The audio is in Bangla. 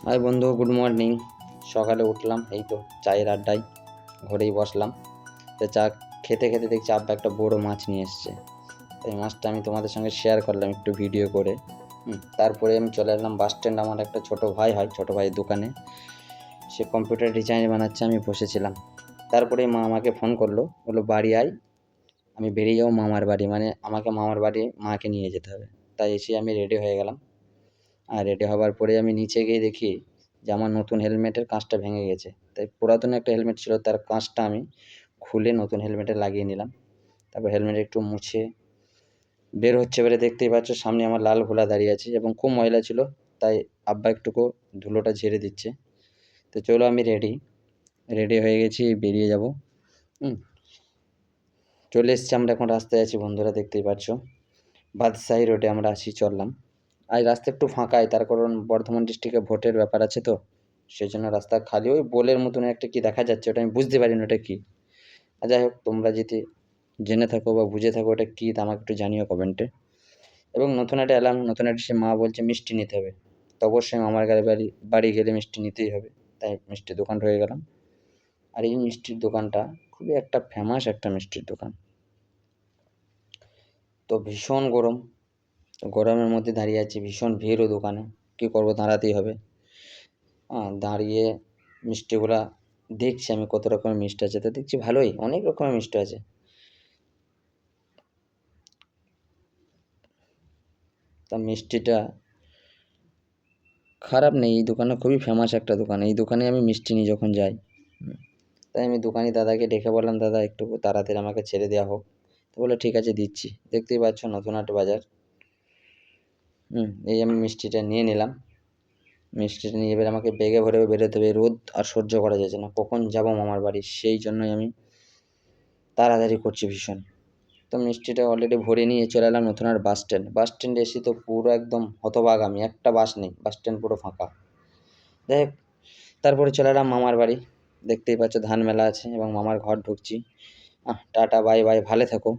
হাই বন্ধু, গুড মর্নিং। সকালে উঠলাম, এই তো চায়ের আড্ডায় ঘরেই বসলাম। তো চা খেতে খেতে দেখছি আব্বা একটা বড় মাছ নিয়ে এসছে। এই মাছটা আমি তোমাদের সঙ্গে শেয়ার করলাম একটু ভিডিও করে। তারপরে আমি চলে এলাম বাস স্ট্যান্ড। আমার একটা ছোটো ভাই হয়, ছোটো ভাইয়ের দোকানে। সে কম্পিউটার ডিজাইন বানাচ্ছে, আমি বসেছিলাম। তারপরে মা আমাকে ফোন করলো, বললো বাড়ি আয়, আমি বেরিয়ে যাবো মামার বাড়ি, মানে আমাকে মামার বাড়ি মাকে নিয়ে যেতে হবে। তাই এসে আমি রেডি হয়ে গেলাম। আর রেডি হবার পরে আমি নিচে গিয়ে দেখি যে আমার নতুন হেলমেটের কাঁচটা ভেঙে গেছে। তাই পুরাতন একটা হেলমেট ছিল, তার কাঁচটা আমি খুলে নতুন হেলমেটে লাগিয়ে নিলাম। তারপর হেলমেট একটু মুছে বের হচ্ছে, এবারে দেখতেই পাচ্ছ সামনে আমার লাল ঘোড়া দাঁড়িয়ে আছে এবং খুব ময়লা ছিল, তাই আব্বা একটুকু ধুলোটা ঝেড়ে দিচ্ছে। তো চলো, আমি রেডি রেডি হয়ে গেছি, বেরিয়ে যাব। হুম চলে এসছি, আমরা এখন রাস্তায় আছি বন্ধুরা, দেখতেই পাচ্ছ বাদশাহী রোডে আমরা আছি, চললাম। আর রাস্তা একটু ফাঁকাই, তার কারণ বর্ধমান ডিস্ট্রিক্টে ভোটের ব্যাপার আছে, তো সেই জন্য রাস্তা খালি। ওই বোলের মতন একটা কি দেখা যাচ্ছে, ওটা আমি বুঝতে পারিনি ওটা কি। আর যাই হোক, তোমরা যদি জেনে থাকো বা বুঝে থাকো ওটা কী, তা আমাকে একটু জানিও কমেন্টে। এবং নতুন একটা এলাম, নতুন একটা সে মা বলছে মিষ্টি নিতে হবে। তো অবশ্যই মামার বাড়ি বাড়ি গেলে মিষ্টি নিতেই হবে। তাই মিষ্টির দোকান হয়ে গেলাম। আর এই মিষ্টির দোকানটা খুবই একটা ফেমাস একটা মিষ্টির দোকান। তো ভীষণ গরম, তো গরমের মধ্যে দাঁড়িয়ে আছি, ভীষণ ভিড়ও দোকানে। কী করবো, দাঁড়াতেই হবে। দাঁড়িয়ে মিষ্টিগুলা দেখছি আমি কত রকমের মিষ্টি আছে, তো দেখছি ভালোই অনেক রকমের মিষ্টি আছে। তা মিষ্টিটা খারাপ নেই, এই দোকানে খুবই ফেমাস একটা দোকান, এই দোকানে আমি মিষ্টি নিই যখন যাই। তাই আমি দোকানি দাদাকে ডেকে বললাম, দাদা একটু তাড়াতাড়ি আমাকে ছেড়ে দেওয়া হোক। তো বলে ঠিক আছে, দিচ্ছি। দেখতেই পাচ্ছ নতুন হাট বাজার। এই আমি মিষ্টিটা নিয়ে নিলাম। মিষ্টিটা নিয়ে এবার আমাকে ব্যাগে ভরে বেরোতে হবে, রোদ আর সহ্য করা যাচ্ছে না, কখন যাবো মামার বাড়ি, সেই জন্যই আমি তাড়াতাড়ি করছি ভীষণ। তো মিষ্টিটা অলরেডি ভরে নিয়ে চলে এলাম নতুন আর বাস স্ট্যান্ড। বাস স্ট্যান্ডে এসে তো পুরো একদম হতবাক আমি, একটা বাস নেই, বাস স্ট্যান্ড পুরো ফাঁকা। যাই হোক, তারপরে চলে এলাম মামার বাড়ি। দেখতেই পাচ্ছ ধান মেলা আছে এবং মামার ঘর ঢুকছি। টাটা, বাই বাই, ভালো থেকো।